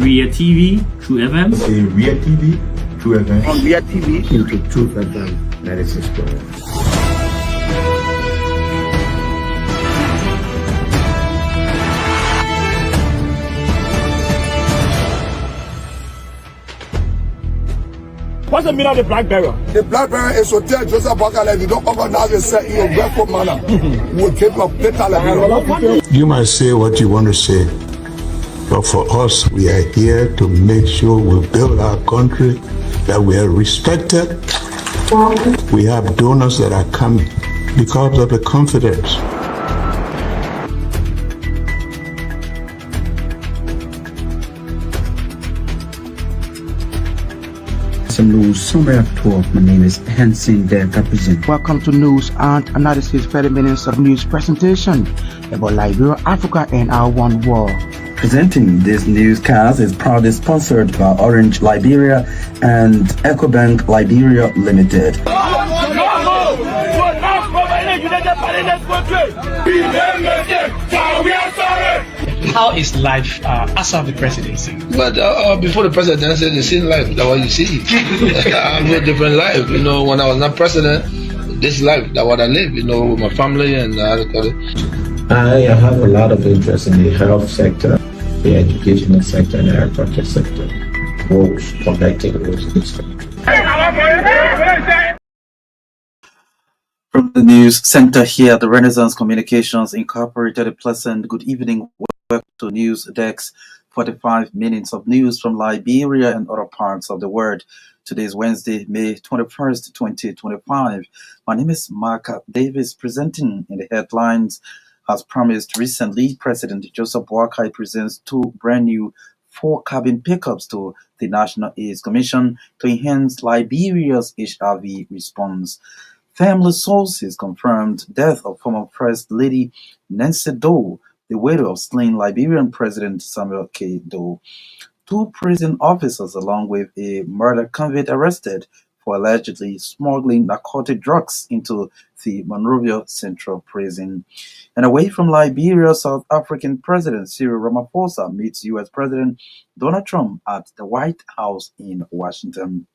Ria TV, True FM. Say Ria TV, True FM. On Ria TV, into True FM 96.1. What's the meaning of the black barrel? The black barrel is to tell Joseph Bakala, if you don't organize yourself in a grateful manner, we'll take your plate. You might say what you want to say, but for us, we are here to make sure we build our country, that we are respected. We have donors that are coming because of the confidence. Some news summary at 12. My name is Hansen Der Capuchin. Welcome to News and Analysis 30 minutes of news presentation about Liberia, Africa, and our one world. Presenting this newscast is proudly sponsored by Orange Liberia and EcoBank Liberia Limited. How is life after the presidency? But before the presidency, the same life, that's what you see. I have a different life. You know, when I was not president, this life, that's what I live, you know, with my family and I have a lot of interest in the health sector, the educational sector, and the agriculture sector. Roads, connecting roads. From the news center here, the Renaissance Communications Incorporated, a pleasant good evening. Welcome to News Desk, 45 minutes of news from Liberia and other parts of the world. Today is Wednesday, May 21st, 2025. My name is Marka Davis, presenting in the headlines. As promised recently, President Joseph Boakai presents two brand new 4-cabin pickups to the National AIDS Commission to enhance Liberia's HIV response. Family sources confirmed death of former First Lady Nancy Doe, the widow of slain Liberian President Samuel K. Doe. Two prison officers along with a murder convict arrested for allegedly smuggling narcotic drugs into the Monrovia Central Prison. And away from Liberia, South African President Cyril Ramaphosa meets U.S. President Donald Trump at the White House in Washington.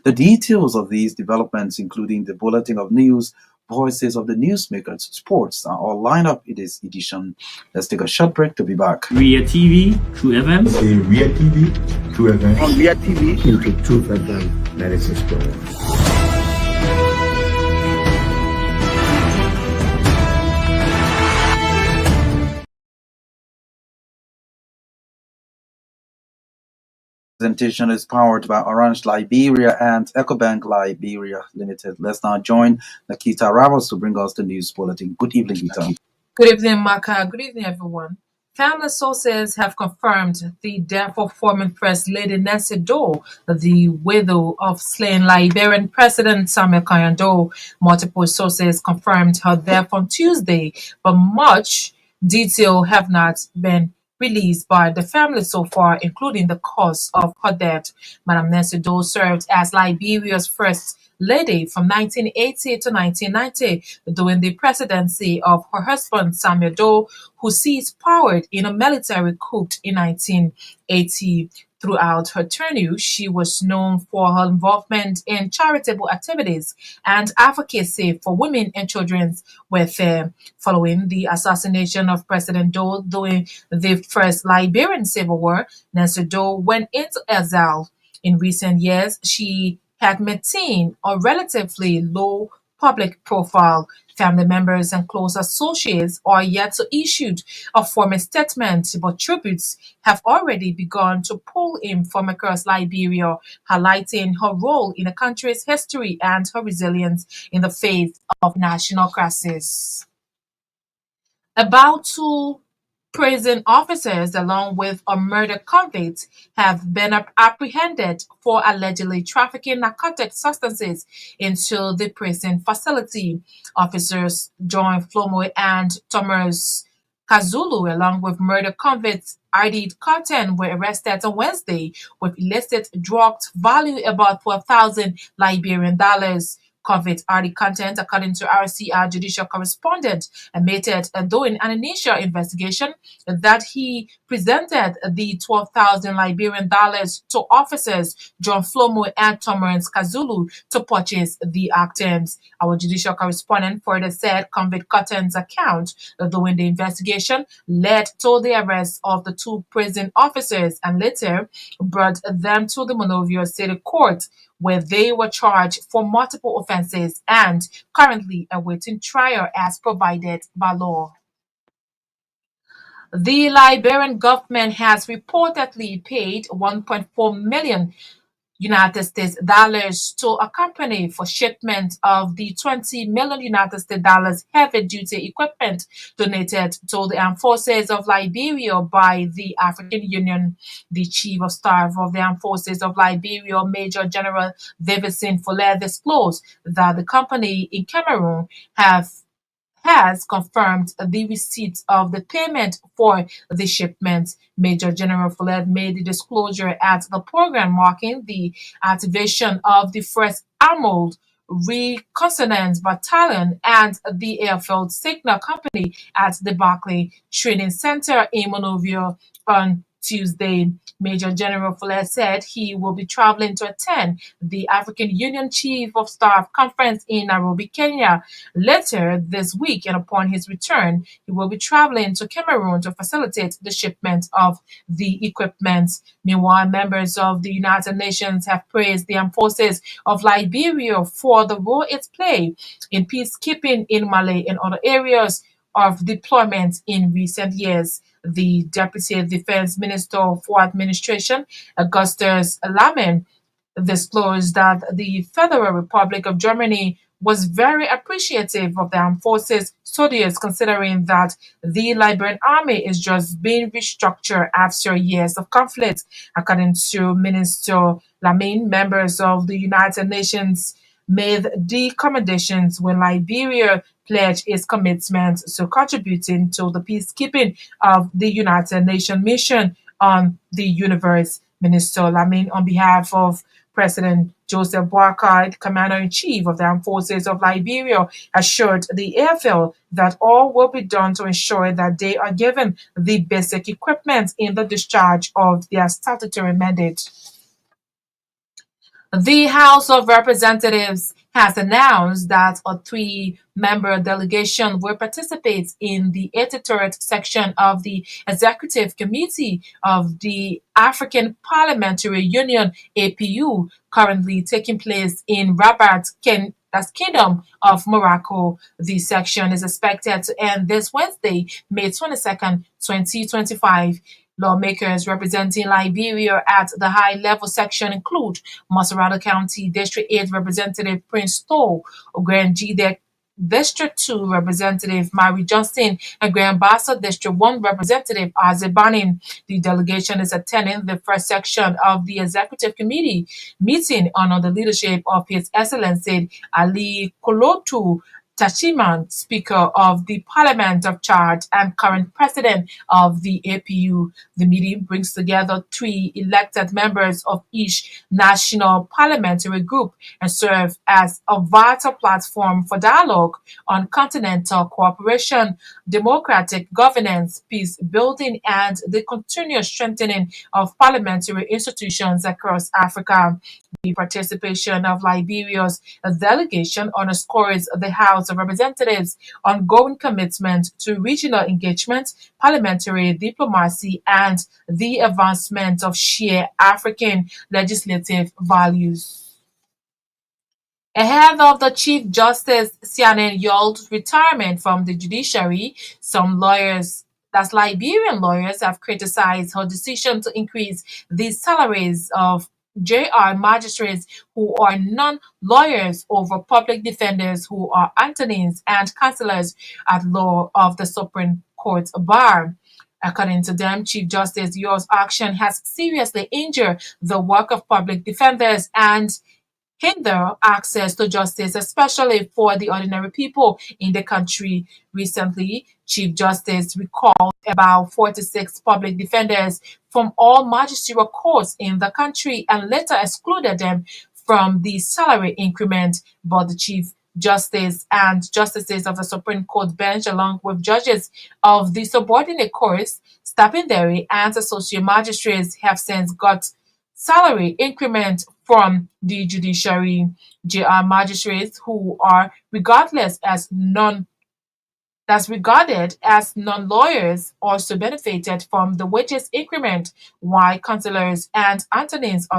The details of these developments, including the bulletin of news, voices of the newsmakers, sports, are all lined up in this edition. Let's take a short break to be back. Ria TV, True FM. Say Ria TV, True FM. On Ria TV, into True FM 96.1. Presentation is powered by Orange Liberia and EcoBank Liberia Limited. Let's now join Naketa Roberts to bring us the news bulletin. Good evening, Naketa. Good evening, Marka. Good evening, everyone. Family sources have confirmed the death of former First Lady Nancy Doe, the widow of slain Liberian President Samuel K. Doe. Multiple sources confirmed her death on Tuesday, but much detail have not been released by the family so far, including the cause of her death. Madam Nancy Doe served as Liberia's first lady from 1980 to 1990 during the presidency of her husband Samuel Doe, who seized power in a military coup in 1980. Throughout her tenure, she was known for her involvement in charitable activities and advocacy for women and children's welfare. Following the assassination of President Doe during the first Liberian Civil War, Nancy Doe went into exile. In recent years, she had maintained a relatively low public profile. Family members and close associates are yet to issue a formal statement, but tributes have already begun to pour in from across Liberia, highlighting her role in the country's history and her resilience in the face of national crisis. About two prison officers, along with a murder convict, have been apprehended for allegedly trafficking narcotic substances into the prison facility. Officers John Flomo and Thomas Kazulu, along with murder convicts Ardid Cotton, were arrested on Wednesday with illicit drugs valued about $12,000 Liberian dollars. COVID are the content, according to RCR judicial correspondent, admitted during an initial investigation that he presented the 12,000 Liberian dollars to officers John Flomo and Thomas Kazulu to purchase the items. Our judicial correspondent further said convict Cotton's account during the investigation led to the arrest of the two prison officers and later brought them to the Monrovia City Court, where they were charged for multiple offenses and currently awaiting trial as provided by law. The Liberian government has reportedly paid 1.4 million United States dollars to a company for shipment of the 20 million United States dollars heavy duty equipment donated to the armed forces of Liberia by the African Union. The chief of staff of the armed forces of Liberia, Major General Davis Naketa disclosed that the company in Cameroon has confirmed the receipt of the payment for the shipment. Major General Follett made the disclosure at the program marking the activation of the 1st Armored Reconnaissance Battalion and the Airfield Signal Company at the Barclay Training Center in Monrovia on Tuesday. Major General Follett said he will be traveling to attend the African Union Chief of Staff Conference in Nairobi, Kenya later this week, and upon his return, he will be traveling to Cameroon to facilitate the shipment of the equipment. Meanwhile, members of the United Nations have praised the armed forces of Liberia for the role it played in peacekeeping in Mali and other areas of deployment in recent years. The Deputy Defense Minister for Administration, Augustus Lamin, disclosed that the Federal Republic of Germany was very appreciative of the armed forces soldiers, considering that the Liberian army is just being restructured after years of conflict. According to Minister Lamin, members of the United Nations made the accommodations when Liberia pledged its commitment to contributing to the peacekeeping of the United Nations mission on the universe. Minister Lamin, on behalf of President Joseph Boakai, Commander-in-Chief of the Armed Forces of Liberia, assured the AFL that all will be done to ensure that they are given the basic equipment in the discharge of their statutory mandate. The House of Representatives has announced that a 3-member delegation will participate in the 83rd section of the Executive Committee of the African Parliamentary Union, APU, currently taking place in Rabat, Kingdom of Morocco. The section is expected to end this Wednesday, May 22nd, 2025. Lawmakers representing Liberia at the high-level section include Maserati County District 8 Representative Prince Stowe, Grand G District 2 Representative Mary Johnston, and Grand Bassa District 1 Representative Aze Banin. The delegation is attending the first section of the Executive Committee meeting under the leadership of His Excellency Ali Kolotu Tachiman, Speaker of the Parliament of Chad and current President of the APU. The meeting brings together 3 elected members of each national parliamentary group and serves as a vital platform for dialogue on continental cooperation, democratic governance, peace building, and the continuous strengthening of parliamentary institutions across Africa. The participation of Liberia's delegation underscores the House of Representatives' ongoing commitment to regional engagement, parliamentary diplomacy, and the advancement of shared African legislative values. Ahead of the Chief Justice Sianen Yold's retirement from the judiciary, some lawyers, that's Liberian lawyers, have criticized her decision to increase the salaries of JR magistrates who are non-lawyers over public defenders who are attorneys and counselors at law of the Supreme Court bar. According to them, Chief Justice Yold's action has seriously injured the work of public defenders and hinder access to justice, especially for the ordinary people in the country. Recently, Chief Justice recalled about 46 public defenders from all magisterial courts in the country and later excluded them from the salary increment, but the Chief Justice and justices of the Supreme Court bench, along with judges of the subordinate courts, stipendiary, and associate magistrates, have since got salary increment from the judiciary. JR magistrates who are regarded as non-lawyers also benefited from the wages increment, while counselors and attorneys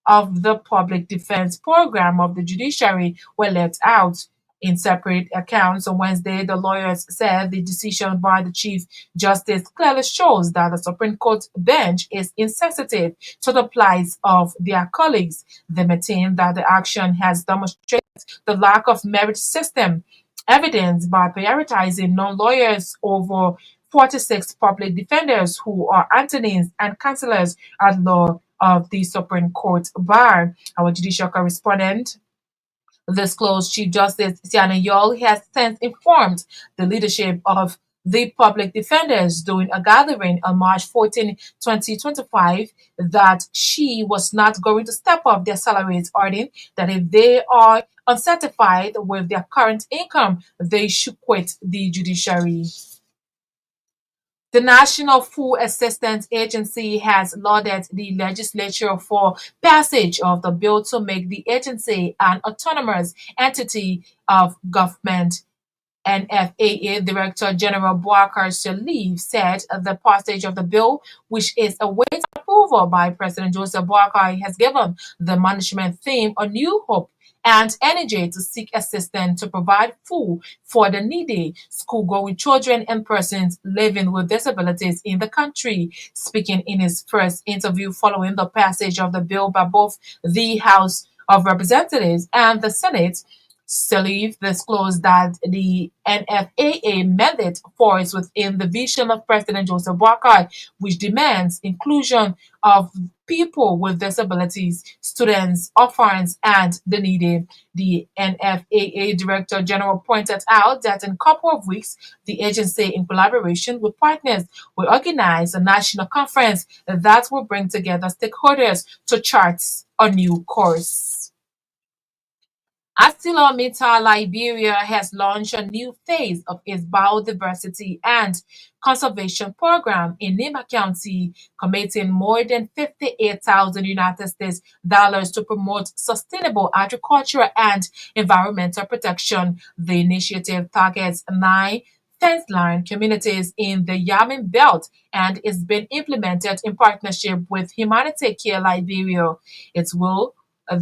of the public defense program of the judiciary were left out. In separate accounts on Wednesday, the lawyers said the decision by the Chief Justice clearly shows that the Supreme Court bench is insensitive to the plight of their colleagues. They maintain that the action has demonstrated the lack of merit system evidence by prioritizing non-lawyers over 46 public defenders who are attorneys and counselors at law of the Supreme Court bar. Our judicial correspondent disclosed Chief Justice Siana Yol has since informed the leadership of the public defenders during a gathering on March 14, 2025, that she was not going to step up their salaries, adding that if they are unsatisfied with their current income, they should quit the judiciary. The National Food Assistance Agency has lauded the legislature for passage of the bill to make the agency an autonomous entity of government. NFAA Director General Bouakar Shalif said the passage of the bill, which is awaiting approval by President Joseph Boakai, has given the management team a new hope and energy to seek assistance to provide food for the needy, school-going children and persons living with disabilities in the country. Speaking in his first interview following the passage of the bill by both the House of Representatives and the Senate, Salif disclosed that the NFAA mandate falls within the vision of President Joseph Boakai, which demands inclusion of people with disabilities, students, orphans, and the needy. The NFAA Director General pointed out that in a couple of weeks, the agency, in collaboration with partners, will organize a national conference that will bring together stakeholders to chart a new course. ArcelorMittal Liberia has launched a new phase of its biodiversity and conservation program in Nima County, committing more than $58,000 United States dollars to promote sustainable agriculture and environmental protection. The initiative targets 9 fence-line communities in the Yamin Belt and is being implemented in partnership with Humanity Care Liberia. It will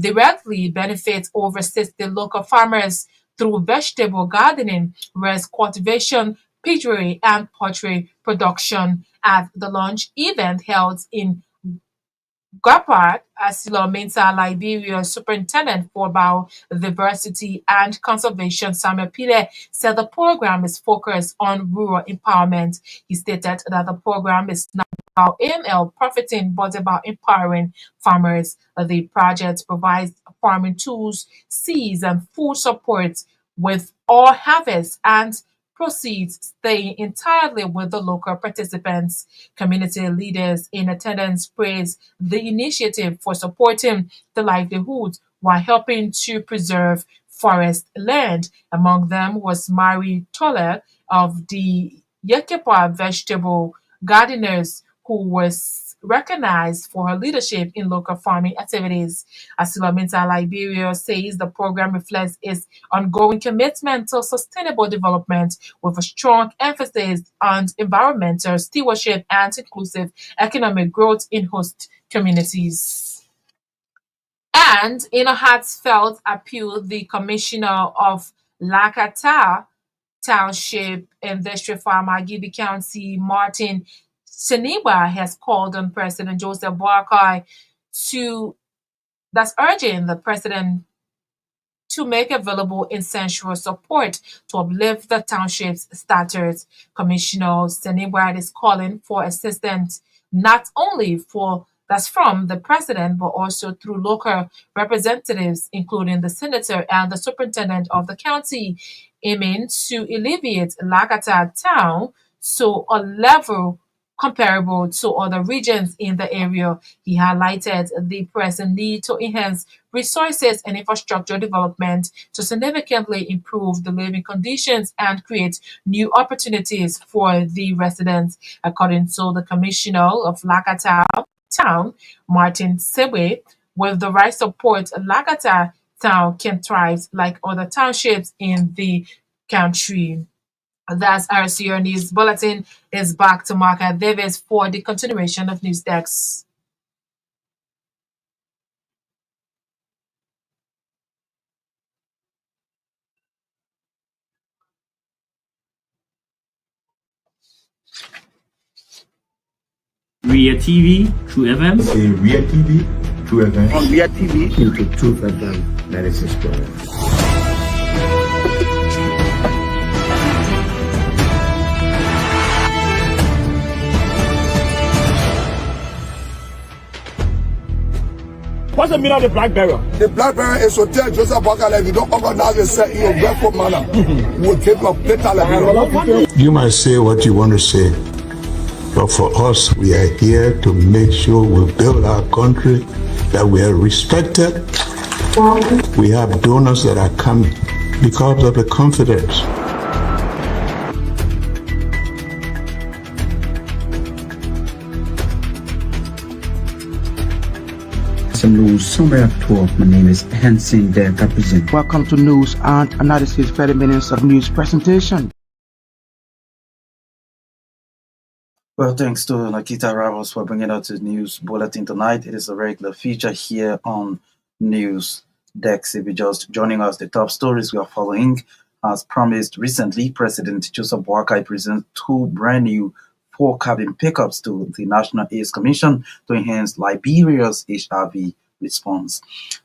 directly benefits over 60 local farmers through vegetable gardening, rice cultivation, piggery, and poultry production. At the launch event held in Gapart, ArcelorMittal Liberia Superintendent for Biodiversity and Conservation, Samuel Pile, said the program is focused on rural empowerment. He stated that the program is not about AML profiting, but about empowering farmers. The project provides farming tools, seeds, and food support with all harvest and proceeds staying entirely with the local participants. Community leaders in attendance praised the initiative for supporting the livelihoods while helping to preserve forest land. Among them was Mary Toller of the Yekepa Vegetable Gardeners, who was recognized for her leadership in local farming activities. ArcelorMittal Liberia says the program reflects its ongoing commitment to sustainable development with a strong emphasis on environmental stewardship and inclusive economic growth in host communities. And in a heartfelt appeal, the Commissioner of Lakata Township and District Farmer Gibi County, Martin Saniba, has called on President Joseph Boakai that's urging the president to make available essential support to uplift the township's status. Commissioner Saniba is calling for assistance not only from the president, but also through local representatives, including the senator and the superintendent of the county, aiming to alleviate Lakata town so a level comparable to other regions in the area. He highlighted the pressing need to enhance resources and infrastructure development to significantly improve the living conditions and create new opportunities for the residents. According to the Commissioner of Naketa Town, Martin Sewe, with the right support, Naketa Town can thrive like other townships in the country. That's RCR News Bulletin. Is back to Marka Davis for the continuation of News Desk. Ria TV, True FM. Say Ria TV, True FM. On Ria TV. Into Truth FM 96.1. What's the meaning of the black barrel? The black barrel is to tell Joseph Bakala, if you don't organize yourself in a grateful manner, we'll take your plate. You might say what you want to say, but for us, we are here to make sure we build our country, that we are respected. We have donors that are coming because of the confidence. Some news summary at 12. My name is Hanson the representative. Welcome to News and Analysis 30 minutes of news presentation. Well, thanks to Naketa Roberts for bringing out the news bulletin tonight. It is a regular feature here on News Dex. If you're just joining us, the top stories we are following. As promised recently, President Joseph Boakai presents 2 brand new 4-cabin pickups to the National AIDS Commission to enhance Liberia's HIV response.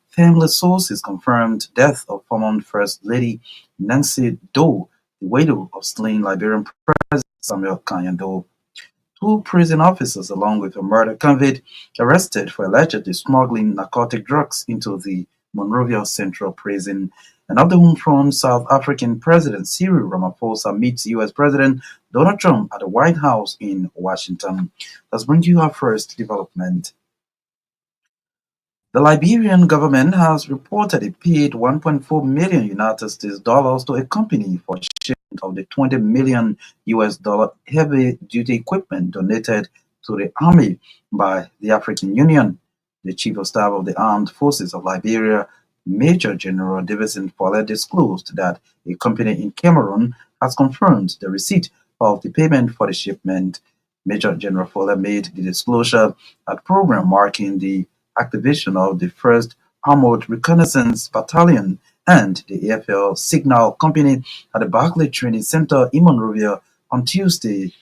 Family sources confirmed death of former First Lady Nancy Doe, the widow of slain Liberian President Samuel Doe. 2 prison officers, along with a murder convict, arrested for allegedly smuggling narcotic drugs into the Monrovia Central Prison. An update from South African President Cyril Ramaphosa meets U.S. President Donald Trump at the White House in Washington. Let's bring you our first development. The Liberian government has reported it paid $1.4 million United States dollars to a company for shipment of the $20 million US heavy-duty equipment donated to the Army by the African Union. The Chief of Staff of the Armed Forces of Liberia, Major General Davis Naketa, disclosed that a company in Cameroon has confirmed the receipt of the payment for the shipment. Major General Naketa made the disclosure at a program marking the activation of the 1st Armored Reconnaissance Battalion and the AFL Signal Company at the Barclay Training Center in Monrovia on Tuesday.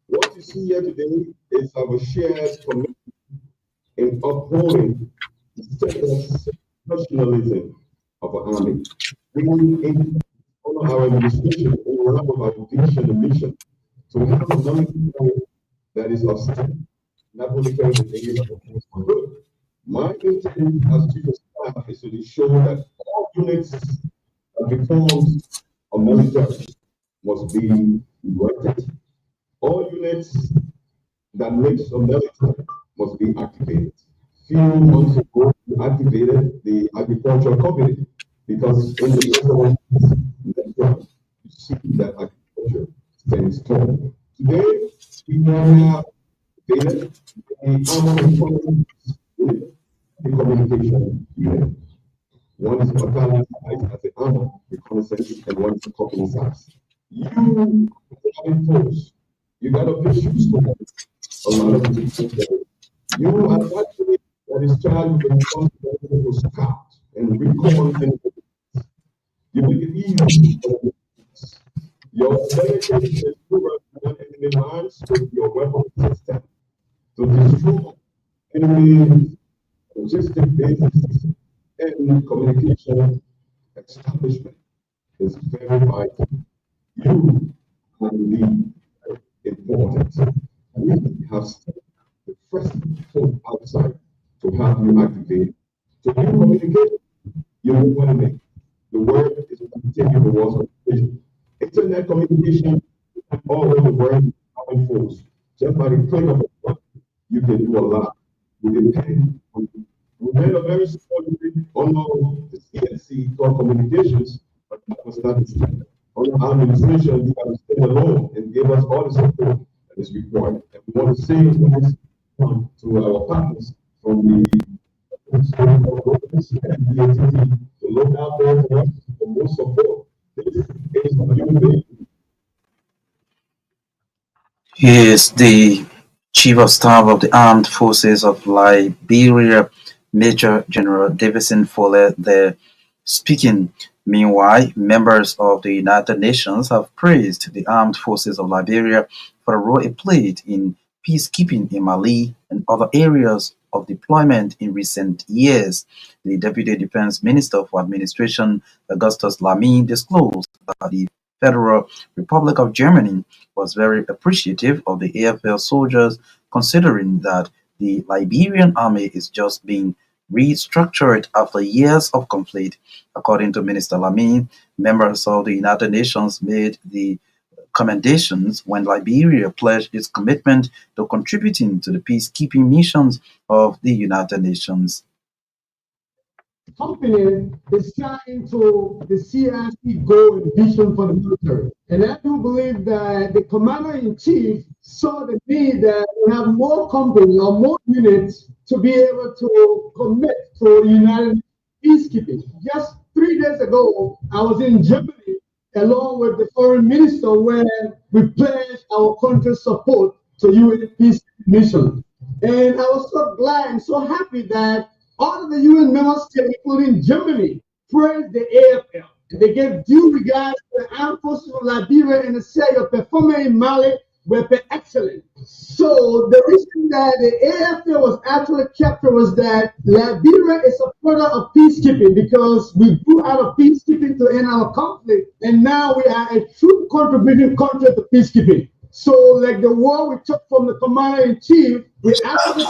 What you see here today is our shared commitment in upholding the steadfast professionalism of our army. We honor our administration in line with our vision and mission to have a military that is of not only carry the days of for good. My intent as chief of staff is to ensure that all units that become a military must be erected. All units that makes a military must be activated. Few months ago, we activated the agricultural company because in the network, you see that agriculture stands tall. Today, we have activated the armored unit, the communication unit. One is battalion size as an armor reconnaissance, and one is the company size. You, having force, you got to put shoes to a lot of people. You are that unit that is charged with responsibility to scout and recon and you make it easy. Your dedication is to run enemy lines with your weapon system to destroy enemy logistic bases and communication establishment is very vital. You are indeed important. We have stepped the first foot outside to help you activate. So you communicate, you want to make. The word is to continue the walls of vision. Internet communication all over the world is force. Just by the click of a button, you can do a lot. We depend on you. We made a very small on the CNC called communications, but that was not the standard. On our administration, we have to stand alone and give us all the support that is required. And we want to say this to our partners from the to look out there for us for more support. This is a new thing. He is the Chief of Staff of the Armed Forces of Liberia, Major General Davis Naketa there speaking. Meanwhile, members of the United Nations have praised the Armed Forces of Liberia for the role it played in peacekeeping in Mali and other areas of deployment in recent years. The Deputy Defense Minister for Administration, Augustus Lamy, disclosed that the Federal Republic of Germany was very appreciative of the AFL soldiers, considering that the Liberian army is just being restructured after years of conflict. According to Minister Lamy, members of the United Nations made the commendations when Liberia pledged its commitment to contributing to the peacekeeping missions of the United Nations. Company is trying to the CRC goal and vision for the military. And I do believe that the commander-in-chief saw the need that we have more companies or more units to be able to commit to United peacekeeping. Just 3 days ago, I was in Germany along with the foreign minister where we pledged our country's support to UN peacekeeping mission. And I was so glad and so happy that all of the UN member states, including Germany, praised the AFL. They gave due regard to the armed forces of Liberia and said your performance in Mali were excellent. So the reason that the AFL was actually captured was that Liberia is a product of peacekeeping because we grew out of peacekeeping to end our conflict, and now we are a true contributing country to peacekeeping. So like the war we took from the commander-in-chief, we actually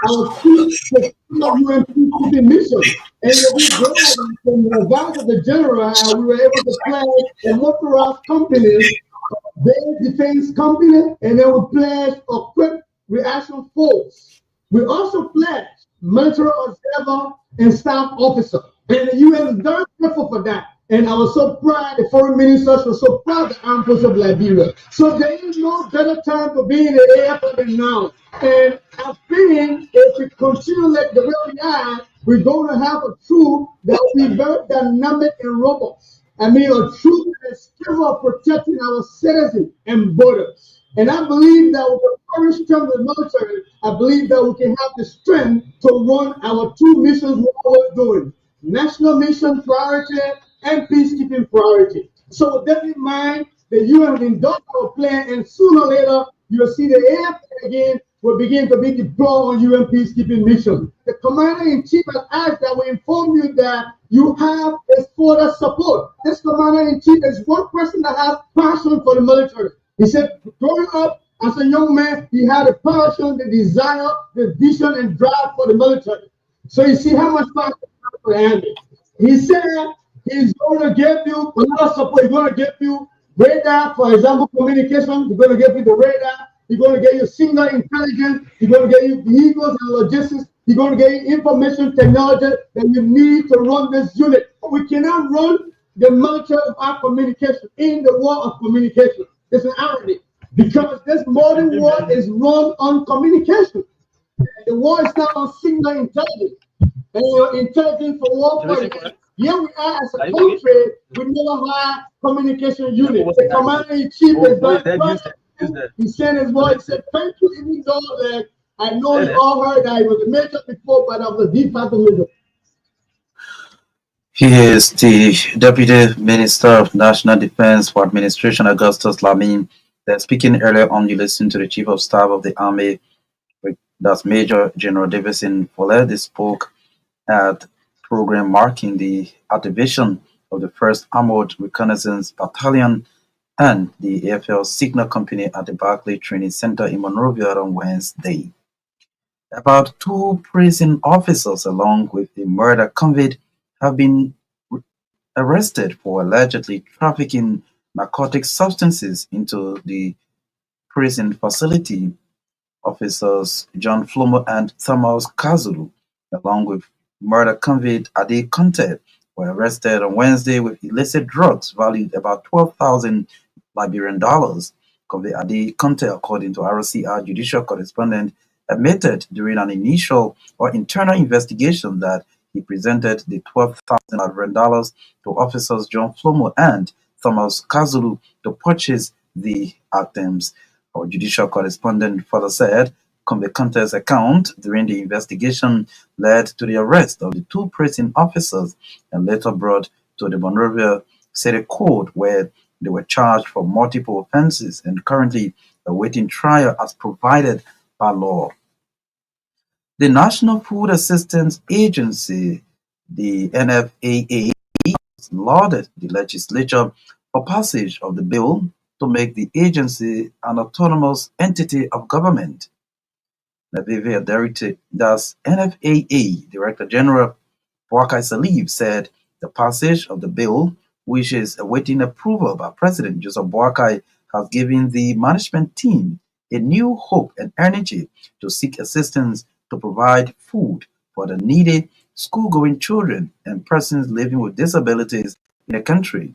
our UN peacekeeping mission. And we glad from the advice of the general, we were able to pledge a motorized companies, their defense company, and then we pledged a quick reaction force. We also pledged military observer and staff officer. And the UN is very grateful for that. And I was so proud, the foreign ministers were so proud of the armed forces of Liberia. So there is no better time to be in the AFL than now. And I think if we continue like the way we are, we're going to have a troop that will be very dynamic and robust. I mean, a troop that is capable of protecting our citizens and borders. And I believe that with the current strength of the military, I believe that we can have the strength to run our two missions we're always doing. National mission priority and peacekeeping priority. So with that in mind, the UN will endorse our plan, and sooner or later, you'll see the AFL again will begin to be deployed on UN peacekeeping mission. The commander-in-chief has asked that we inform you that you have his further support. This commander-in-chief is one person that has passion for the military. He said, growing up as a young man, he had a passion, the desire, the vision, and drive for the military. So you see how much passion he has for the army. He said he's going to give you a lot of support. He's going to give you radar, for example, communication. He's going to give you the radar. He's going to get you signal intelligence. He's going to get you vehicles and logistics. He's going to get you information technology that you need to run this unit. We cannot run the military without communication in the war of communication. It's an irony because this modern war is run on communication. The war is not on signal intelligence. And intelligence for warfare. Here we are as a country, we never had communication unit. The commander-in-chief is not. He sent his voice, he said, thank you, even though that I know you all heard that he was a major before, but I was a de facto major. He is the Deputy Minister of National Defense for Administration, Augustus Lamine. Then speaking earlier on, you listened to the Chief of Staff of the Army, that's Major General Davison Foledi, spoke at program marking the activation of the 1st Armored Reconnaissance Battalion and the AFL Signal Company at the Barclay Training Center in Monrovia on Wednesday. About 2 prison officers, along with the murder convict, have been arrested for allegedly trafficking narcotic substances into the prison facility. Officers John Flomo and Thomas Kazulu, along with murder convict Ade Conte, were arrested on Wednesday with illicit drugs valued about 12,000 Liberian dollars. Convict Ade Conte, according to RCR judicial correspondent, admitted during an initial or internal investigation that he presented the 12,000 Liberian dollars to officers John Flomo and Thomas Kazulu to purchase the items. Our judicial correspondent further said Convict Conte's account during the investigation led to the arrest of the 2 prison officers and later brought to the Monrovia City Court, where they were charged for multiple offenses and currently awaiting trial as provided by law. The National Food Assistance Agency, the NFAA, lauded the legislature for passage of the bill to make the agency an autonomous entity of government. Thus, NFAA Director General Boakai Salif said the passage of the bill, which is awaiting approval by President Joseph Boakai, has given the management team a new hope and energy to seek assistance to provide food for the needy, school-going children and persons living with disabilities in the country.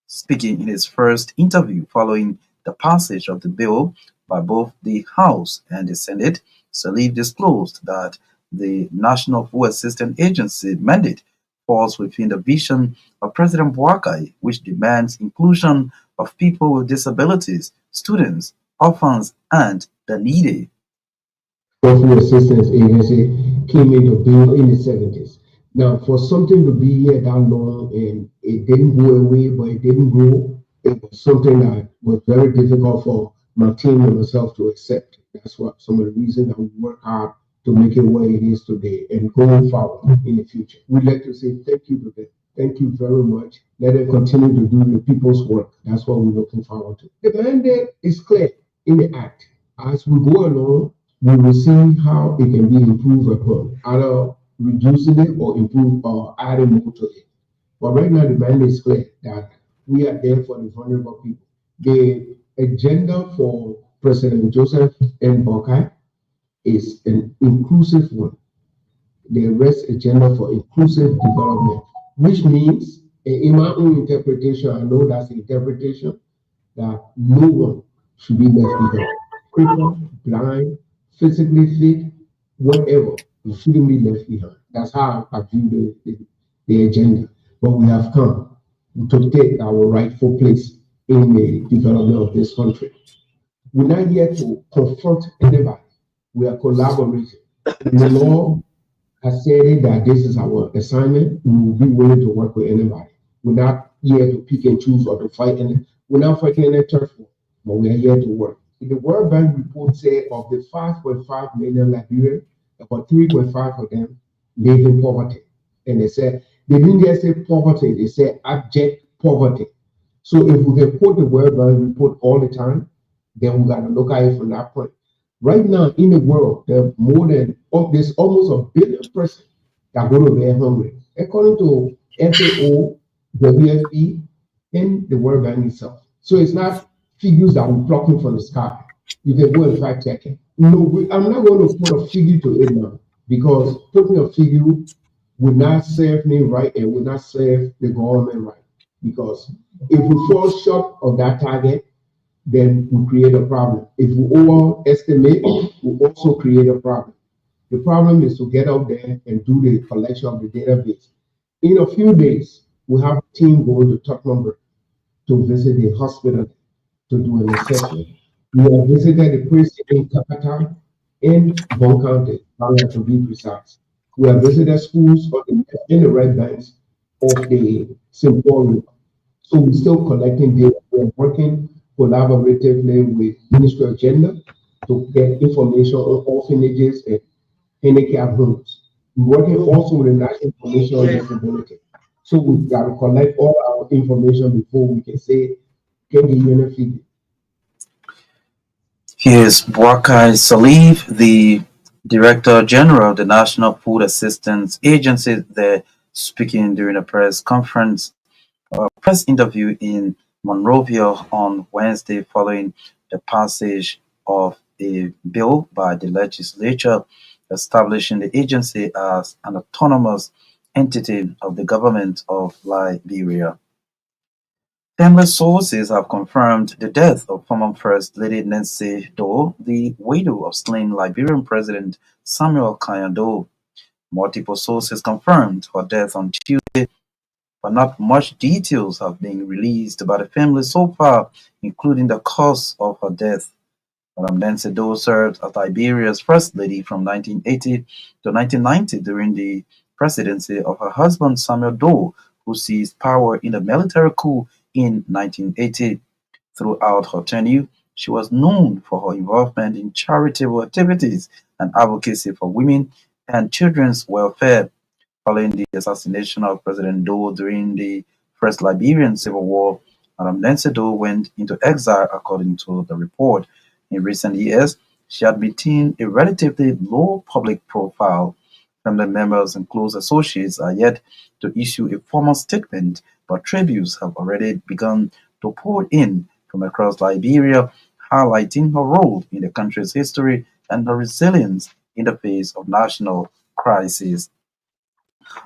Speaking in his first interview following the passage of the bill by both the House and the Senate, Salif disclosed that the National Food Assistance Agency mandate falls within the vision of President Boakai, which demands inclusion of people with disabilities, students, orphans, and the needy. Food Assistance Agency came into being in the 70s. Now, for something to be here that long and it didn't go away, but it didn't grow, it was something that was very difficult for my team and myself to accept. That's what some of the reasons that we work hard to make it where it is today and going forward in the future. We'd like to say thank you to them. Thank you very much. Let them continue to do the people's work. That's what we're looking forward to. The mandate is clear in the Act. As we go along, we will see how it can be improved upon, either reducing it or improve or adding more to it. But right now, the mandate is clear that we are there for the vulnerable people. The agenda for President Joseph N. Boakai is an inclusive one. The arrest agenda for inclusive development, which means, in my own interpretation, I know that's the interpretation, that no one should be left behind. Crippled, blind, physically fit, whatever, you shouldn't be left behind. That's how I view the agenda. But we have come to take our rightful place in the development of this country. We're not here to confront anybody. We are collaborating. The law has said that this is our assignment. We will be willing to work with anybody. We're not here to pick and choose or to fight. We're not fighting any turf war, but we are here to work. The World Bank report said of the 5.5 million Liberians, about 3.5 of them live in poverty. And they said, they didn't just say poverty, they said abject poverty. So if we can quote the World Bank report all the time, then we got to look at it from that point. Right now in the world, there's almost 1 billion persons that go to bed hungry. According to FAO, WFP, and the World Bank itself. So it's not figures that we're plucking from the sky. You can go and fact check it. No, I'm not going to put a figure to it now, because putting a figure will not serve me right and will not serve the government right. Because if we fall short of that target, then we create a problem. If we overestimate, we also create a problem. The problem is to get out there and do the collection of the database. In a few days, we have a team going to Torgbean to visit the hospital to do an assessment. We have visited the prison in Kapata in Bon County, to be precise. We have visited schools in the red banks of the symposium. So we're still collecting data. We're working collaboratively with Ministry of Gender to get information on orphanages and handicap homes. We're working also with the National Commission on Disability. So we've got to collect all our information before we can say, can the unit feed it? Here's Bwakai Salif, the Director General of the National Food Assistance Agency, there speaking during a press conference or press interview in Monrovia on Wednesday following the passage of a bill by the legislature establishing the agency as an autonomous entity of the government of Liberia. Family sources have confirmed the death of former First Lady Nancy Doe, the widow of slain Liberian President Samuel Kanyado. Multiple sources confirmed her death on Tuesday, but not much details have been released about the family so far, including the cause of her death. Madam Nancy Doe served as Liberia's First Lady from 1980 to 1990 during the presidency of her husband Samuel Doe, who seized power in a military coup in 1980. Throughout her tenure, she was known for her involvement in charitable activities and advocacy for women and children's welfare. Following the assassination of President Doe during the First Liberian Civil War, Madam Nancy Doe went into exile according to the report. In recent years, she had maintained a relatively low public profile. Family members and close associates are yet to issue a formal statement, but tributes have already begun to pour in from across Liberia, highlighting her role in the country's history and her resilience in the face of national crisis.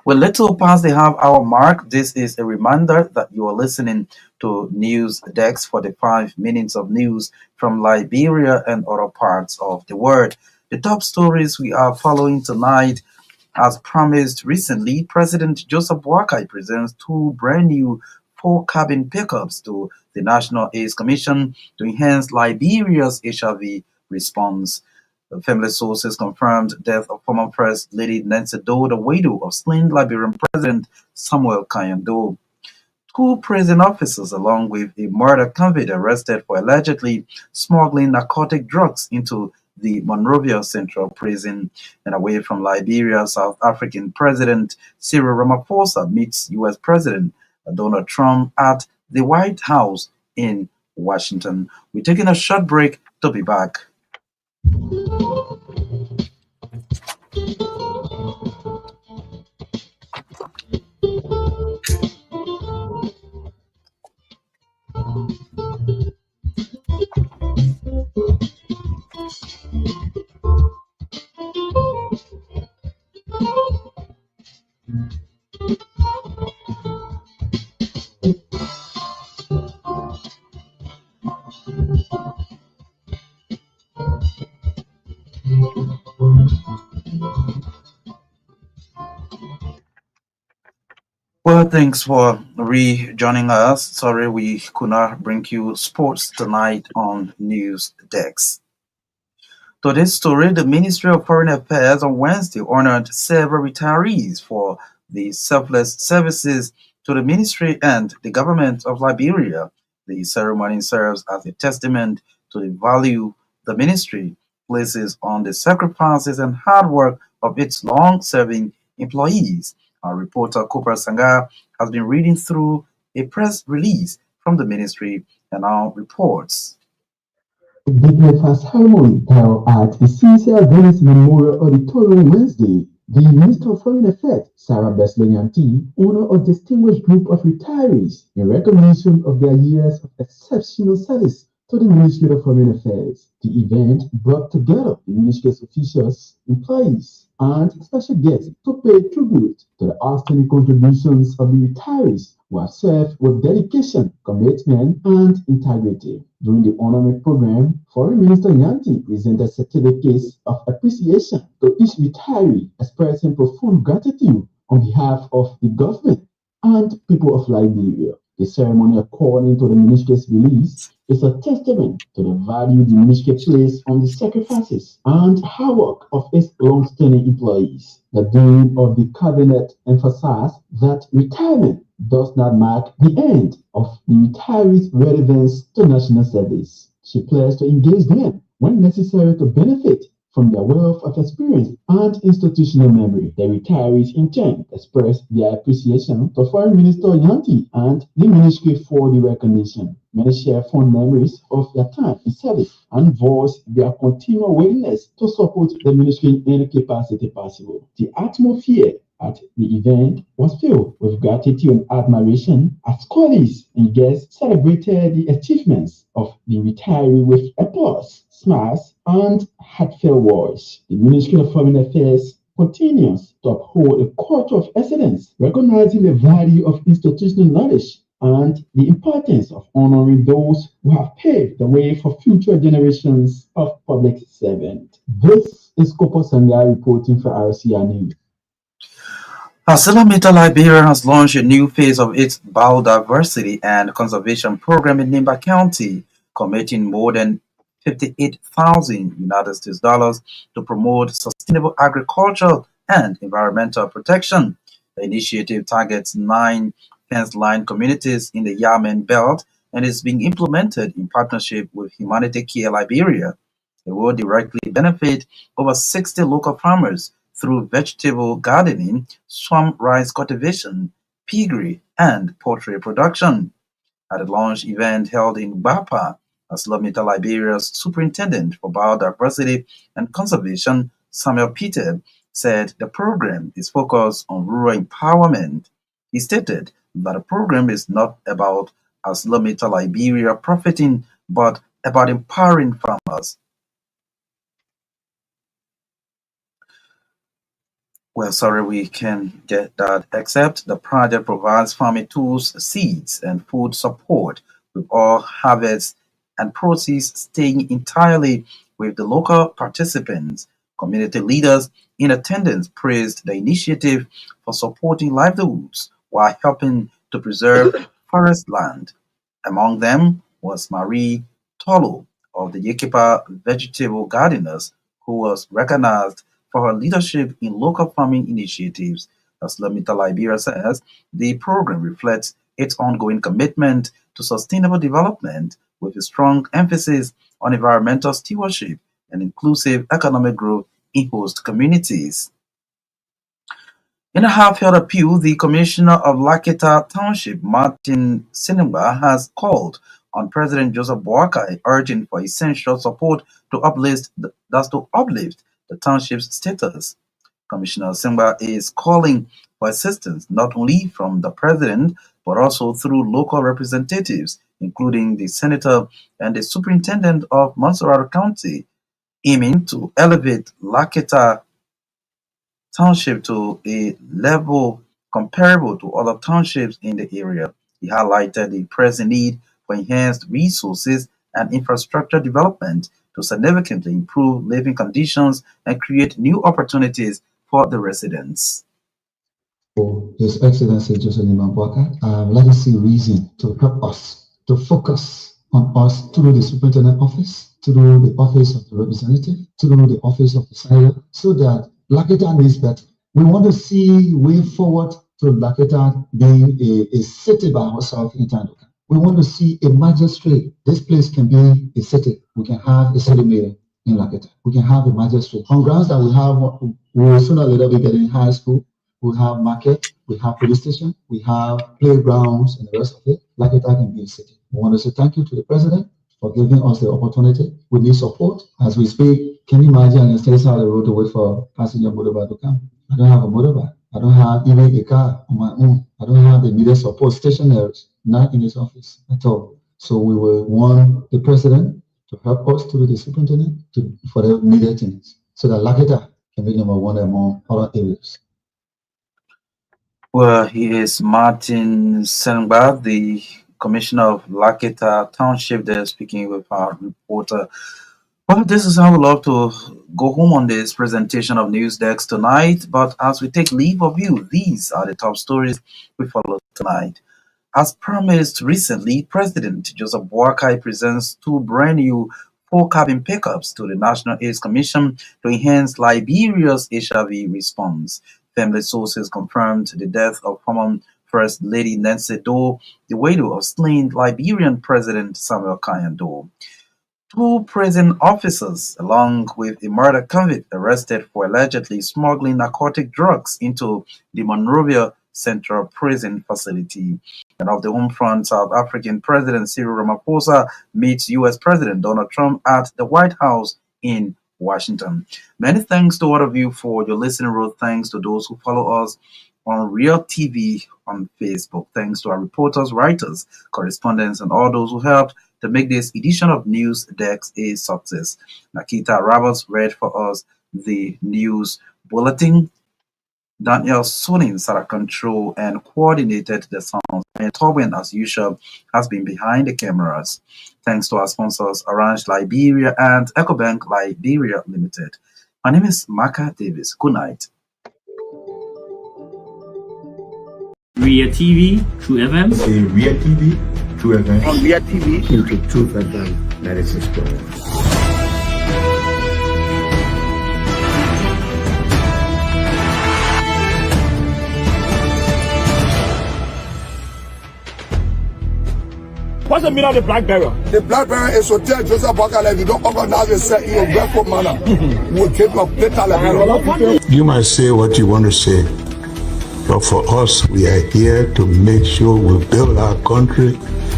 Well, little past the half-hour mark, this is a reminder that you are listening to News Desk for the 5 minutes of news from Liberia and other parts of the world. The top stories we are following tonight. As promised recently, President Joseph Boakai presents 2 brand new 4-cabin pickups to the National AIDS Commission to enhance Liberia's HIV response. The family sources confirmed death of former First Lady Nancy Doe, the widow of slain Liberian President Samuel Kanyado. 2 prison officers, along with a murder convict, arrested for allegedly smuggling narcotic drugs into the Monrovia Central Prison. And away from Liberia, South African President Cyril Ramaphosa meets U.S. President Donald Trump at the White House in Washington. We're taking a short break to be back. Well, thanks for rejoining us. Sorry we could not bring you sports tonight on News Desk. To this story, the Ministry of Foreign Affairs on Wednesday honored several retirees for the selfless services to the ministry and the government of Liberia. The ceremony serves as a testament to the value the ministry places on the sacrifices and hard work of its long-serving employees. Our reporter Cooper Sangar has been reading through a press release from the ministry and now reports. The breakfast ceremony held at the Cecil Venice Memorial Auditorium Wednesday. The Minister of Foreign Affairs, Sarah Beslenyanti, honored a distinguished group of retirees in recognition of their years of exceptional service to the Ministry of Foreign Affairs. The event brought together the ministry's officials, employees, and special guests to pay tribute to the outstanding contributions of the retirees who have served with dedication, commitment, and integrity. During the honorary program, Foreign Minister Nyanti presented certificates of appreciation to each retiree, expressing profound gratitude on behalf of the government and people of Liberia. The ceremony, according to the ministry's release, is a testament to the value the ministry places on the sacrifices and hard work of its long-standing employees. The dean of the cabinet emphasized that retirement does not mark the end of the retirees' relevance to national service. She pledged to engage them when necessary to benefit from their wealth of experience and institutional memory. The retirees in turn expressed their appreciation to Foreign Minister Yanti and the ministry for the recognition. Many share fond memories of their time in service and voiced their continual willingness to support the ministry in any capacity possible. The atmosphere at the event was filled with gratitude and admiration as colleagues and guests celebrated the achievements of the retiree with applause, smiles, and heartfelt words. The Ministry of Foreign Affairs continues to uphold a culture of excellence, recognizing the value of institutional knowledge and the importance of honoring those who have paved the way for future generations of public servants. This is Kopo Sangha reporting for RCR News. ArcelorMittal Liberia has launched a new phase of its biodiversity and conservation program in Nimba County, committing more than $58,000 to promote sustainable agriculture and environmental protection. The initiative targets 9 fence-line communities in the Myean belt and is being implemented in partnership with Humanity Care Liberia. It will directly benefit over 60 local farmers through vegetable gardening, swamp rice cultivation, piggery, and poultry production. At a launch event held in Bapa, ArcelorMittal Liberia's Superintendent for Biodiversity and Conservation, Samuel Peter, said the program is focused on rural empowerment. He stated that the program is not about ArcelorMittal Liberia profiting, but about empowering farmers. Well, sorry, we can get that, except the project provides farming tools, seeds, and food support, with all harvests and proceeds staying entirely with the local participants. Community leaders in attendance praised the initiative for supporting livelihoods while helping to preserve forest land. Among them was Marie Tolo of the Yekipa Vegetable Gardeners, who was recognized for her leadership in local farming initiatives. ArcelorMittal Liberia says the program reflects its ongoing commitment to sustainable development with a strong emphasis on environmental stewardship and inclusive economic growth in host communities. In a half-held appeal, the Commissioner of Naketa Township, Martin Sinimba, has called on President Joseph Boakai, urging for essential support to uplift the township's status. Commissioner Simba is calling for assistance not only from the president but also through local representatives, including the senator and the superintendent of Montserrat County, aiming to elevate Naketa Township to a level comparable to other townships in the area. He highlighted the pressing need for enhanced resources and infrastructure development to significantly improve living conditions and create new opportunities for the residents. For His Excellency Joseph Nimambwaka, let us see reason to help us to focus on us through the superintendent office, through the office of the representative, through the office of the senator, so that Naketa needs better. We want to see way forward to Naketa being a city by herself in Tandoka. We want to see a magistrate. This place can be a city. We can have a city mayor in Naketa. We can have a magistrate. On grounds that we will sooner or later be getting high school. We have market, we have police station, we have playgrounds and the rest of it. Naketa can be a city. We want to say thank you to the president for giving us the opportunity. We need support as we speak. Can you imagine I stay side of the road to wait for passenger motorbike to come? I don't have a motorbike. I don't have even a car on my own. I don't have the needed support stationaries, not in his office at all. So we will want the president to help us through the superintendent for the needed things so that Naketa can be number one among other areas. Well, he is Martin Senba, the Commissioner of Naketa Township, there speaking with our reporter. Well, this is how we love to go home on this presentation of News Desk tonight. But as we take leave of you, these are the top stories we follow tonight. As promised recently, President Joseph Boakai presents 2 brand new 4-cabin pickups to the National AIDS Commission to enhance Liberia's HIV response. Family sources confirmed the death of former First Lady Nancy Doe, the widow of slain Liberian President Samuel Doe. 2 prison officers, along with a murder convict arrested for allegedly smuggling narcotic drugs into the Monrovia Central Prison Facility. And of the home front, South African President Cyril Ramaphosa meets U.S. President Donald Trump at the White House in Washington. Many thanks to all of you for your listening role. Thanks to those who follow us on Real TV on Facebook. Thanks to our reporters, writers, correspondents, and all those who helped to make this edition of News Desk a success. Naketa Roberts read for us the news bulletin. Daniel Sonin sat at control and coordinated the sounds. And Torgbean, as usual, has been behind the cameras. Thanks to our sponsors, Orange Liberia and EcoBank Liberia Limited. My name is Marka Davis. Good night. Ria TV, True FM. Ria TV, True FM. On Ria TV. Into Truth FM 96.1. What's the meaning of the black barrier? The black barrier is to tell Joseph Boakai if you don't organize yourself in a grateful manner, we'll keep you later. You might say what you want to say, but for us, we are here to make sure we build our country,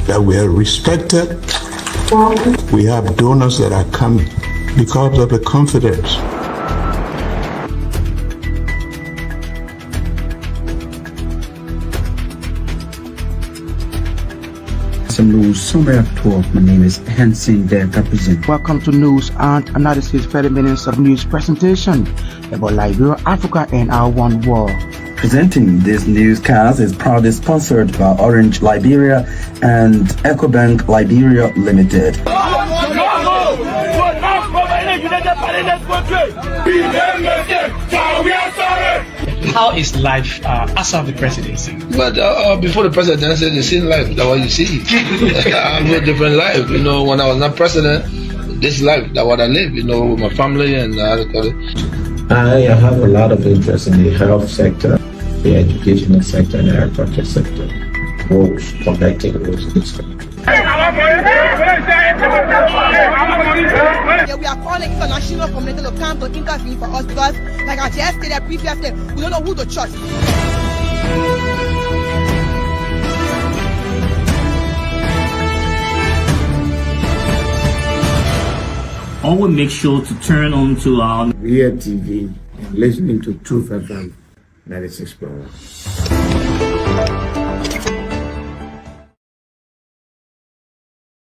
that we are respected. We have donors that are coming because of the confidence. News Summary of 12. My name is Hansen there represent. Welcome to News and Analysis 30 minutes of news presentation about Liberia, Africa, and our one world. Presenting this newscast is proudly sponsored by Orange Liberia and EcoBank Liberia Limited. How is life after the presidency? But before the presidency, the same life that what you see. I live a different life. You know, when I was not president, this life that what I live. You know, with my family and I have a lot of interest in the health sector, the educational sector, and the agriculture sector. Roads, connecting roads in this country. We are calling international community to come to intervene for us because, like I just stated previously, we don't know who to trust. Always make sure to turn on to our Ria TV and listening to Truth FM 96.1.